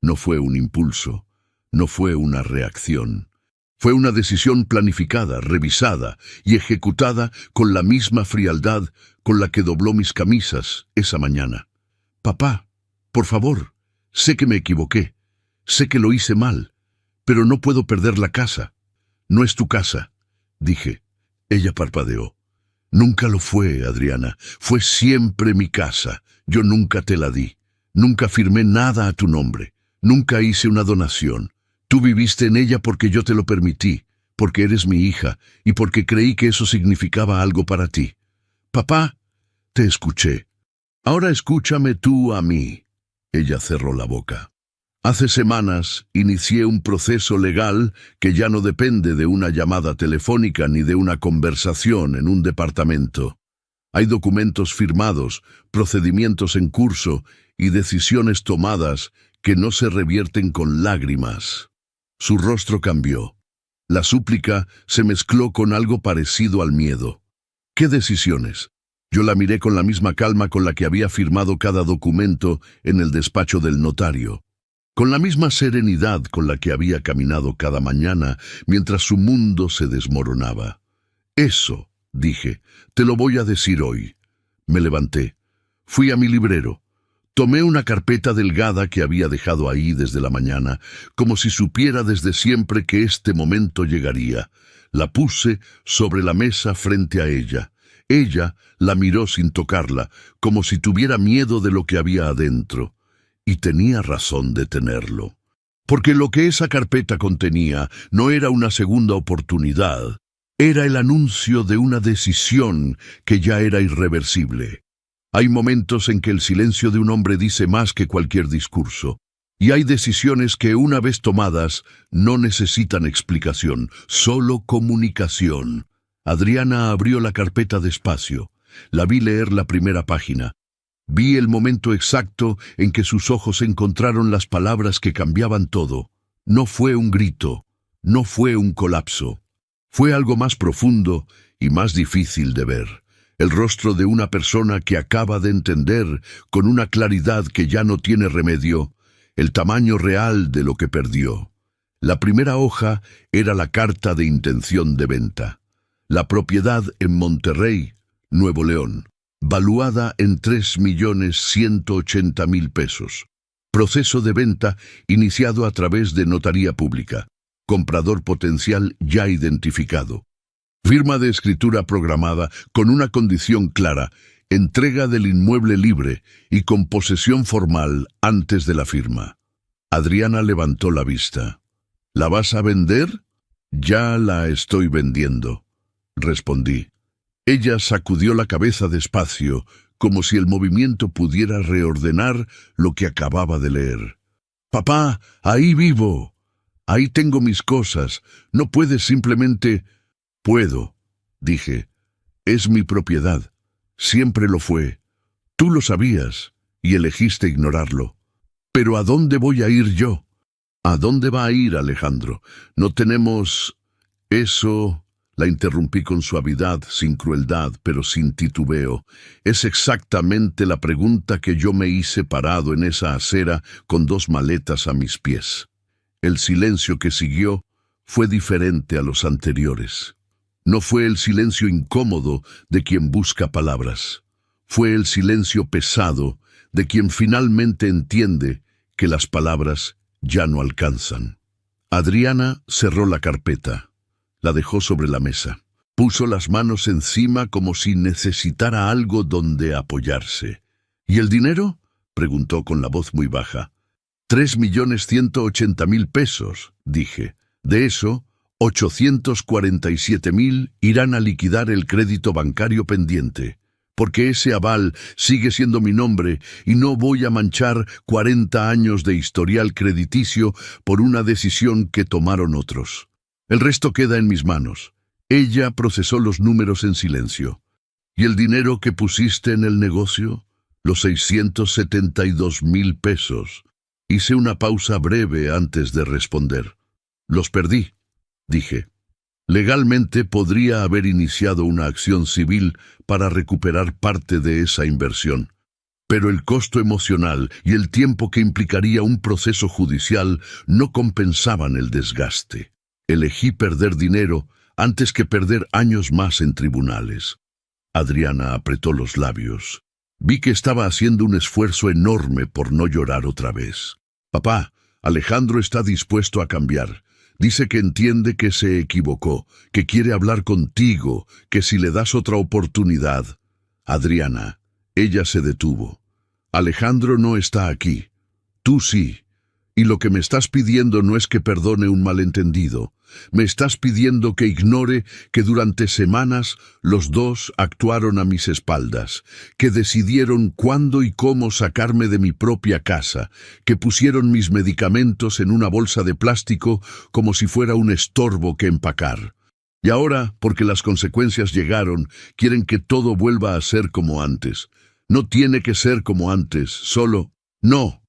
No fue un impulso, no fue una reacción. Fue una decisión planificada, revisada y ejecutada con la misma frialdad con la que dobló mis camisas esa mañana. «Papá, por favor, sé que me equivoqué, sé que lo hice mal, pero no puedo perder la casa». «No es tu casa», dije. Ella parpadeó. «Nunca lo fue, Adriana. Fue siempre mi casa. Yo nunca te la di. Nunca firmé nada a tu nombre. Nunca hice una donación. Tú viviste en ella porque yo te lo permití, porque eres mi hija y porque creí que eso significaba algo para ti. Papá, te escuché. Ahora escúchame tú a mí». Ella cerró la boca. «Hace semanas inicié un proceso legal que ya no depende de una llamada telefónica ni de una conversación en un departamento. Hay documentos firmados, procedimientos en curso y decisiones tomadas que no se revierten con lágrimas». Su rostro cambió. La súplica se mezcló con algo parecido al miedo. «¿Qué decisiones?». Yo la miré con la misma calma con la que había firmado cada documento en el despacho del notario. con la misma serenidad con la que había caminado cada mañana mientras su mundo se desmoronaba. Eso, dije, te lo voy a decir hoy. Me levanté. Fui a mi librero. Tomé una carpeta delgada que había dejado ahí desde la mañana, como si supiera desde siempre que este momento llegaría. La puse sobre la mesa frente a ella. Ella la miró sin tocarla, como si tuviera miedo de lo que había adentro. Y tenía razón de tenerlo. Porque lo que esa carpeta contenía no era una segunda oportunidad, era el anuncio de una decisión que ya era irreversible. Hay momentos en que el silencio de un hombre dice más que cualquier discurso, y hay decisiones que una vez tomadas no necesitan explicación, solo comunicación. Adriana abrió la carpeta despacio. La vi leer la primera página. Vi el momento exacto en que sus ojos encontraron las palabras que cambiaban todo. No fue un grito, no fue un colapso. Fue algo más profundo y más difícil de ver. El rostro de una persona que acaba de entender, con una claridad que ya no tiene remedio, el tamaño real de lo que perdió. La primera hoja era la carta de intención de venta. La propiedad en Monterrey, Nuevo León, valuada en 3.180.000 pesos. Proceso de venta iniciado a través de notaría pública. Comprador potencial ya identificado. Firma de escritura programada con una condición clara, entrega del inmueble libre y con posesión formal antes de la firma. Adriana levantó la vista. ¿La vas a vender? Ya la estoy vendiendo, respondí. Ella sacudió la cabeza despacio, como si el movimiento pudiera reordenar lo que acababa de leer. Papá, ahí vivo. Ahí tengo mis cosas. No puedes simplemente... Puedo, dije. Es mi propiedad. Siempre lo fue. Tú lo sabías y elegiste ignorarlo. Pero ¿a dónde voy a ir yo? ¿A dónde va a ir Alejandro? No tenemos... Eso... La interrumpí con suavidad, sin crueldad, pero sin titubeo. Es exactamente la pregunta que yo me hice parado en esa acera con 2 maletas a mis pies. El silencio que siguió fue diferente a los anteriores. No fue el silencio incómodo de quien busca palabras. Fue el silencio pesado de quien finalmente entiende que las palabras ya no alcanzan. Adriana cerró la carpeta. La dejó sobre la mesa. Puso las manos encima como si necesitara algo donde apoyarse. ¿Y el dinero? Preguntó con la voz muy baja. 3.180.000 pesos, dije. De eso, 847.000 irán a liquidar el crédito bancario pendiente, porque ese aval sigue siendo mi nombre y no voy a manchar 40 años de historial crediticio por una decisión que tomaron otros. El resto queda en mis manos. Ella procesó los números en silencio. ¿Y el dinero que pusiste en el negocio? Los 672.000 pesos. Hice una pausa breve antes de responder. Los perdí, dije. Legalmente podría haber iniciado una acción civil para recuperar parte de esa inversión. Pero el costo emocional y el tiempo que implicaría un proceso judicial no compensaban el desgaste. Elegí perder dinero antes que perder años más en tribunales. Adriana apretó los labios. Vi que estaba haciendo un esfuerzo enorme por no llorar otra vez. Papá, Alejandro está dispuesto a cambiar. Dice que entiende que se equivocó, que quiere hablar contigo, que si le das otra oportunidad. Adriana, ella se detuvo. Alejandro no está aquí. Tú sí. Y lo que me estás pidiendo no es que perdone un malentendido. Me estás pidiendo que ignore que durante semanas los dos actuaron a mis espaldas, que decidieron cuándo y cómo sacarme de mi propia casa, que pusieron mis medicamentos en una bolsa de plástico como si fuera un estorbo que empacar. Y ahora, porque las consecuencias llegaron, quieren que todo vuelva a ser como antes. No tiene que ser como antes, solo... No.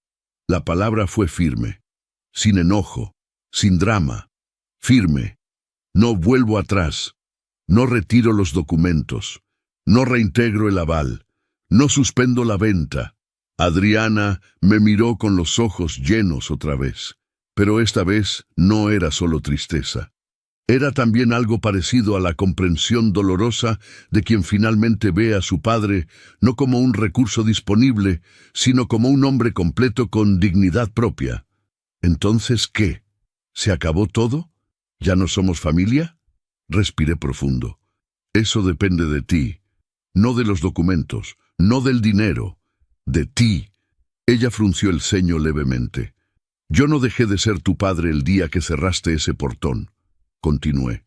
La palabra fue firme, sin enojo, sin drama, firme. No vuelvo atrás, no retiro los documentos, no reintegro el aval, no suspendo la venta, Adriana me miró con los ojos llenos otra vez, pero esta vez no era solo tristeza. Era también algo parecido a la comprensión dolorosa de quien finalmente ve a su padre no como un recurso disponible, sino como un hombre completo con dignidad propia. ¿Entonces qué? ¿Se acabó todo? ¿Ya no somos familia? Respiré profundo. Eso depende de ti, no de los documentos, no del dinero, de ti. Ella frunció el ceño levemente. Yo no dejé de ser tu padre el día que cerraste ese portón, continué,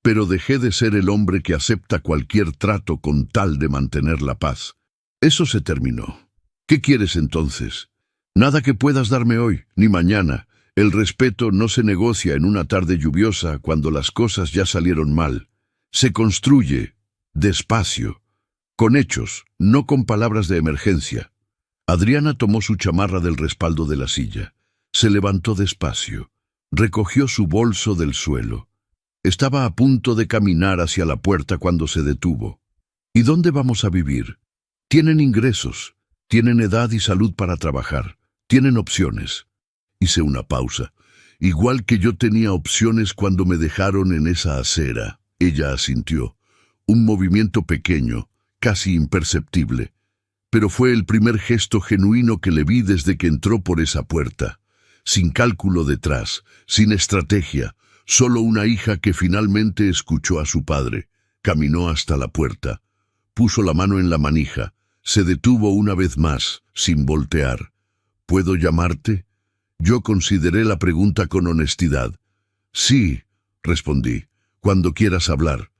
pero dejé de ser el hombre que acepta cualquier trato con tal de mantener la paz. Eso se terminó. ¿Qué quieres entonces? Nada que puedas darme hoy, ni mañana. El respeto no se negocia en una tarde lluviosa cuando las cosas ya salieron mal. Se construye, despacio, con hechos, no con palabras de emergencia. Adriana tomó su chamarra del respaldo de la silla. Se levantó despacio. Recogió su bolso del suelo. Estaba a punto de caminar hacia la puerta cuando se detuvo. ¿Y dónde vamos a vivir? Tienen ingresos, tienen edad y salud para trabajar, tienen opciones. Hice una pausa. Igual que yo tenía opciones cuando me dejaron en esa acera. Ella asintió. Un movimiento pequeño, casi imperceptible. Pero fue el primer gesto genuino que le vi desde que entró por esa puerta. Sin cálculo detrás, sin estrategia, solo una hija que finalmente escuchó a su padre. Caminó hasta la puerta. Puso la mano en la manija. Se detuvo una vez más, sin voltear. ¿Puedo llamarte? Yo consideré la pregunta con honestidad. Sí, respondí, cuando quieras hablar.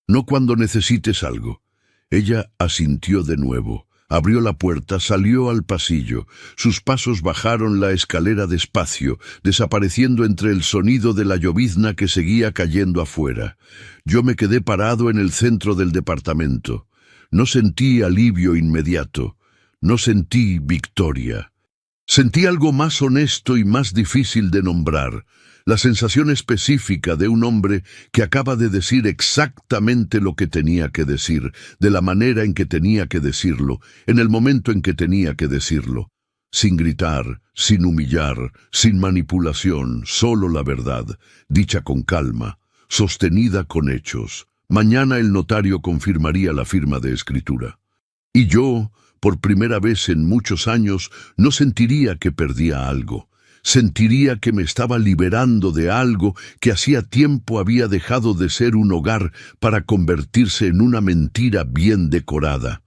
No cuando necesites algo. Ella asintió de nuevo. Abrió la puerta, salió al pasillo. Sus pasos bajaron la escalera despacio, desapareciendo entre el sonido de la llovizna que seguía cayendo afuera. Yo me quedé parado en el centro del departamento. No sentí alivio inmediato. No sentí victoria. Sentí algo más honesto y más difícil de nombrar. La sensación específica de un hombre que acaba de decir exactamente lo que tenía que decir, de la manera en que tenía que decirlo, en el momento en que tenía que decirlo. Sin gritar, sin humillar, sin manipulación, solo la verdad, dicha con calma, sostenida con hechos. Mañana el notario confirmaría la firma de escritura. Y yo, por primera vez en muchos años, no sentiría que perdía algo. Sentiría que me estaba liberando de algo que hacía tiempo había dejado de ser un hogar para convertirse en una mentira bien decorada.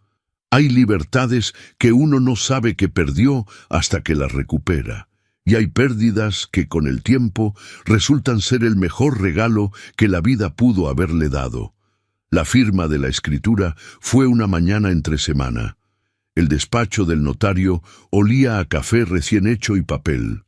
Hay libertades que uno no sabe que perdió hasta que las recupera. Y hay pérdidas que con el tiempo resultan ser el mejor regalo que la vida pudo haberle dado. La firma de la escritura fue una mañana entre semana. El despacho del notario olía a café recién hecho y papel.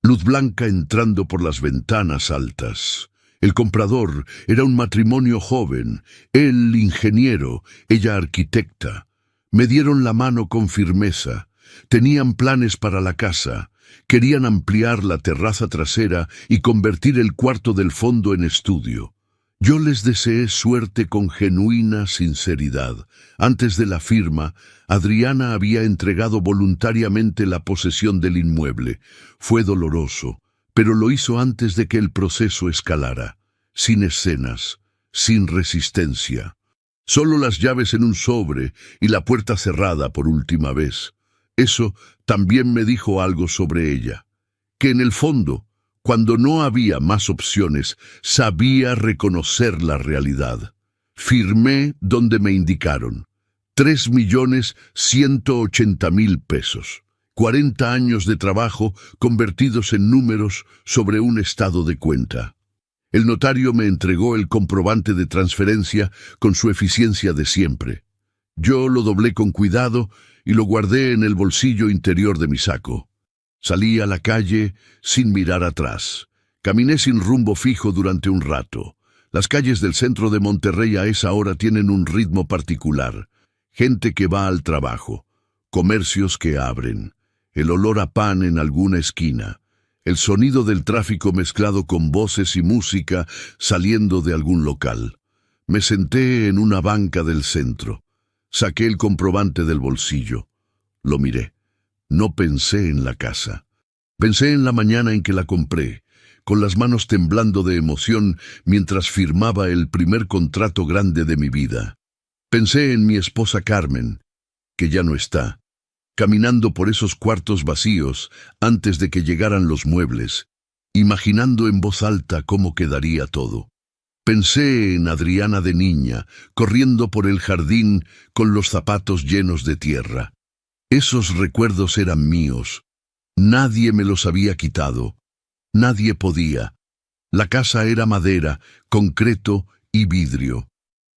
Luz blanca entrando por las ventanas altas. El comprador era un matrimonio joven, él ingeniero, ella arquitecta. Me dieron la mano con firmeza. Tenían planes para la casa. Querían ampliar la terraza trasera y convertir el cuarto del fondo en estudio. Yo les deseé suerte con genuina sinceridad. Antes de la firma, Adriana había entregado voluntariamente la posesión del inmueble. Fue doloroso, pero lo hizo antes de que el proceso escalara. Sin escenas, sin resistencia. Solo las llaves en un sobre y la puerta cerrada por última vez. Eso también me dijo algo sobre ella. Que en el fondo, cuando no había más opciones, sabía reconocer la realidad. Firmé donde me indicaron. 3.180.000 pesos. 40 años de trabajo convertidos en números sobre un estado de cuenta. El notario me entregó el comprobante de transferencia con su eficiencia de siempre. Yo lo doblé con cuidado y lo guardé en el bolsillo interior de mi saco. Salí a la calle sin mirar atrás. Caminé sin rumbo fijo durante un rato. Las calles del centro de Monterrey a esa hora tienen un ritmo particular. Gente que va al trabajo, comercios que abren, el olor a pan en alguna esquina, el sonido del tráfico mezclado con voces y música saliendo de algún local. Me senté en una banca del centro. Saqué el comprobante del bolsillo. Lo miré. No pensé en la casa. Pensé en la mañana en que la compré, con las manos temblando de emoción mientras firmaba el primer contrato grande de mi vida. Pensé en mi esposa Carmen, que ya no está, caminando por esos cuartos vacíos antes de que llegaran los muebles, imaginando en voz alta cómo quedaría todo. Pensé en Adriana de niña, corriendo por el jardín con los zapatos llenos de tierra. Esos recuerdos eran míos. Nadie me los había quitado. Nadie podía. La casa era madera, concreto y vidrio.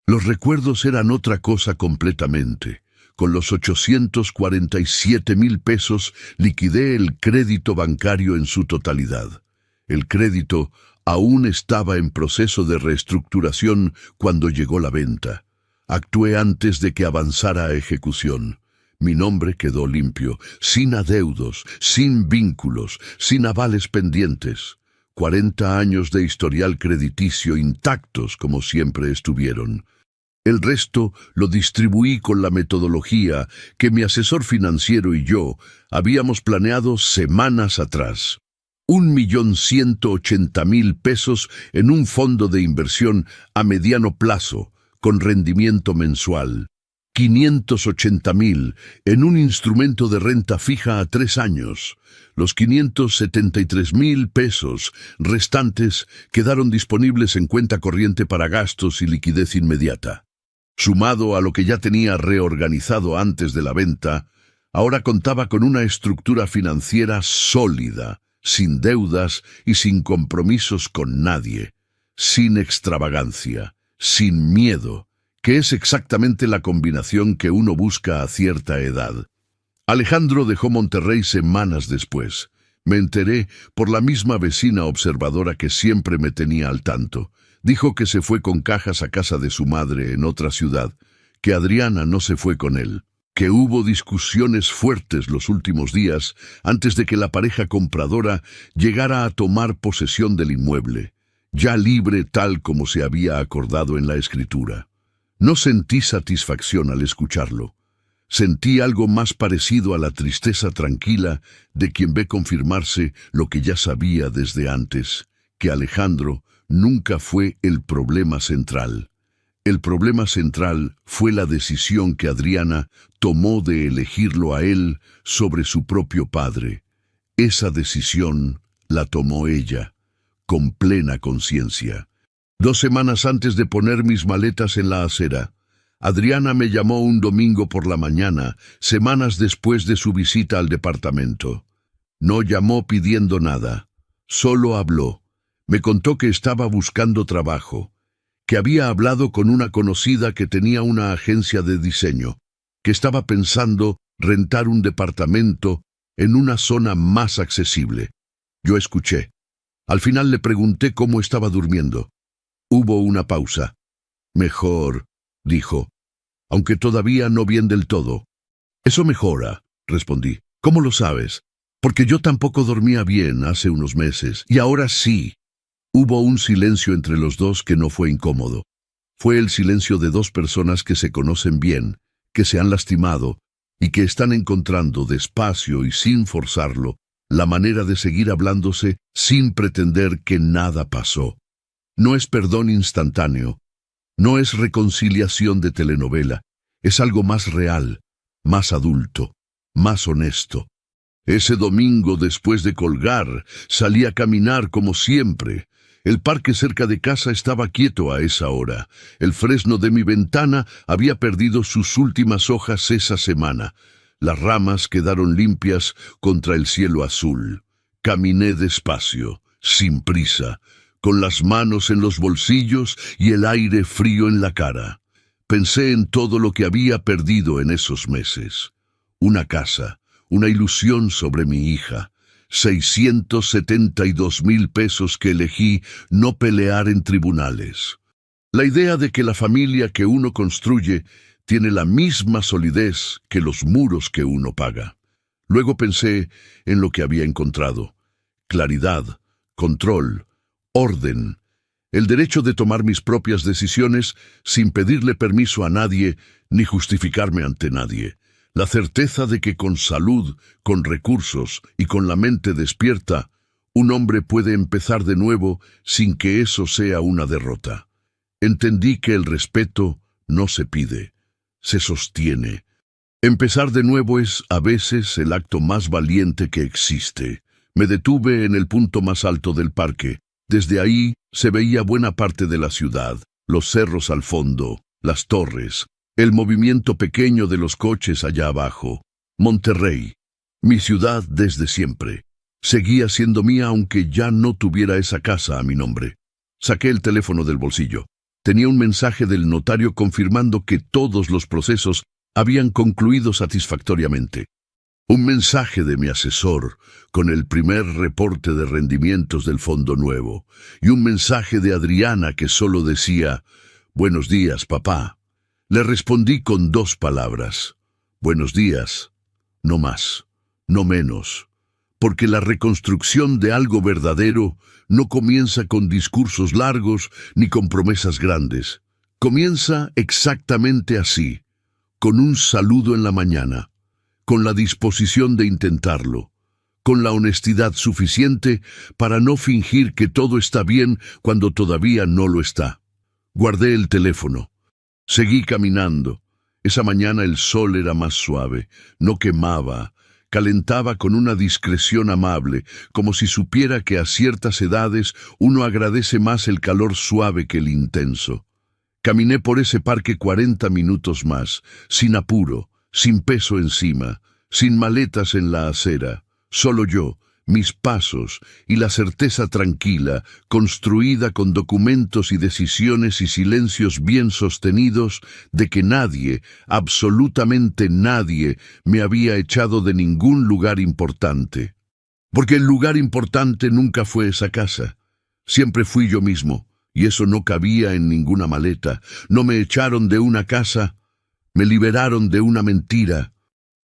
Los recuerdos eran otra cosa completamente. Con los 847,000 pesos liquidé el crédito bancario en su totalidad. El crédito aún estaba en proceso de reestructuración cuando llegó la venta. Actué antes de que avanzara a ejecución. Mi nombre quedó limpio, sin adeudos, sin vínculos, sin avales pendientes. 40 años de historial crediticio intactos como siempre estuvieron. El resto lo distribuí con la metodología que mi asesor financiero y yo habíamos planeado semanas atrás. 1.180.000 pesos en un fondo de inversión a mediano plazo, con rendimiento mensual. 580.000 en un instrumento de renta fija a 3 años. Los 573,000 pesos restantes quedaron disponibles en cuenta corriente para gastos y liquidez inmediata. Sumado a lo que ya tenía reorganizado antes de la venta, ahora contaba con una estructura financiera sólida, sin deudas y sin compromisos con nadie, sin extravagancia, sin miedo, que es exactamente la combinación que uno busca a cierta edad. Alejandro dejó Monterrey semanas después. Me enteré por la misma vecina observadora que siempre me tenía al tanto. Dijo que se fue con cajas a casa de su madre en otra ciudad, que Adriana no se fue con él, que hubo discusiones fuertes los últimos días antes de que la pareja compradora llegara a tomar posesión del inmueble, ya libre tal como se había acordado en la escritura. No sentí satisfacción al escucharlo. Sentí algo más parecido a la tristeza tranquila de quien ve confirmarse lo que ya sabía desde antes, que Alejandro nunca fue el problema central. El problema central fue la decisión que Adriana tomó de elegirlo a él sobre su propio padre. Esa decisión la tomó ella, con plena conciencia. 2 semanas antes de poner mis maletas en la acera, Adriana me llamó un domingo por la mañana, semanas después de su visita al departamento. No llamó pidiendo nada, solo habló. Me contó que estaba buscando trabajo, que había hablado con una conocida que tenía una agencia de diseño, que estaba pensando rentar un departamento en una zona más accesible. Yo escuché. Al final le pregunté cómo estaba durmiendo. Hubo una pausa. Mejor, dijo, aunque todavía no bien del todo. Eso mejora, respondí. ¿Cómo lo sabes? Porque yo tampoco dormía bien hace unos meses, y ahora sí. Hubo un silencio entre los dos que no fue incómodo. Fue el silencio de 2 personas que se conocen bien, que se han lastimado y que están encontrando despacio y sin forzarlo la manera de seguir hablándose sin pretender que nada pasó. No es perdón instantáneo, no es reconciliación de telenovela, es algo más real, más adulto, más honesto. Ese domingo, después de colgar, salí a caminar como siempre. El parque cerca de casa estaba quieto a esa hora. El fresno de mi ventana había perdido sus últimas hojas esa semana. Las ramas quedaron limpias contra el cielo azul. Caminé despacio, sin prisa, con las manos en los bolsillos y el aire frío en la cara. Pensé en todo lo que había perdido en esos meses. Una casa, una ilusión sobre mi hija, 672,000 pesos que elegí no pelear en tribunales. La idea de que la familia que uno construye tiene la misma solidez que los muros que uno paga. Luego pensé en lo que había encontrado. Claridad, control, orden, el derecho de tomar mis propias decisiones sin pedirle permiso a nadie ni justificarme ante nadie. La certeza de que con salud, con recursos y con la mente despierta, un hombre puede empezar de nuevo sin que eso sea una derrota. Entendí que el respeto no se pide, se sostiene. Empezar de nuevo es a veces el acto más valiente que existe. Me detuve en el punto más alto del parque. Desde ahí se veía buena parte de la ciudad, los cerros al fondo, las torres, el movimiento pequeño de los coches allá abajo. Monterrey, mi ciudad desde siempre. Seguía siendo mía aunque ya no tuviera esa casa a mi nombre. Saqué el teléfono del bolsillo. Tenía un mensaje del notario confirmando que todos los procesos habían concluido satisfactoriamente. Un mensaje de mi asesor con el primer reporte de rendimientos del Fondo Nuevo y un mensaje de Adriana que solo decía: «Buenos días, papá». Le respondí con 2 palabras: «Buenos días». No más, no menos. Porque la reconstrucción de algo verdadero no comienza con discursos largos ni con promesas grandes. Comienza exactamente así, con un saludo en la mañana, con la disposición de intentarlo, con la honestidad suficiente para no fingir que todo está bien cuando todavía no lo está. Guardé el teléfono. Seguí caminando. Esa mañana el sol era más suave, no quemaba, calentaba con una discreción amable, como si supiera que a ciertas edades uno agradece más el calor suave que el intenso. Caminé por ese parque 40 minutos más, sin apuro, sin peso encima, sin maletas en la acera, solo yo, mis pasos y la certeza tranquila, construida con documentos y decisiones y silencios bien sostenidos, de que nadie, absolutamente nadie, me había echado de ningún lugar importante. Porque el lugar importante nunca fue esa casa. Siempre fui yo mismo, y eso no cabía en ninguna maleta. No me echaron de una casa, me liberaron de una mentira.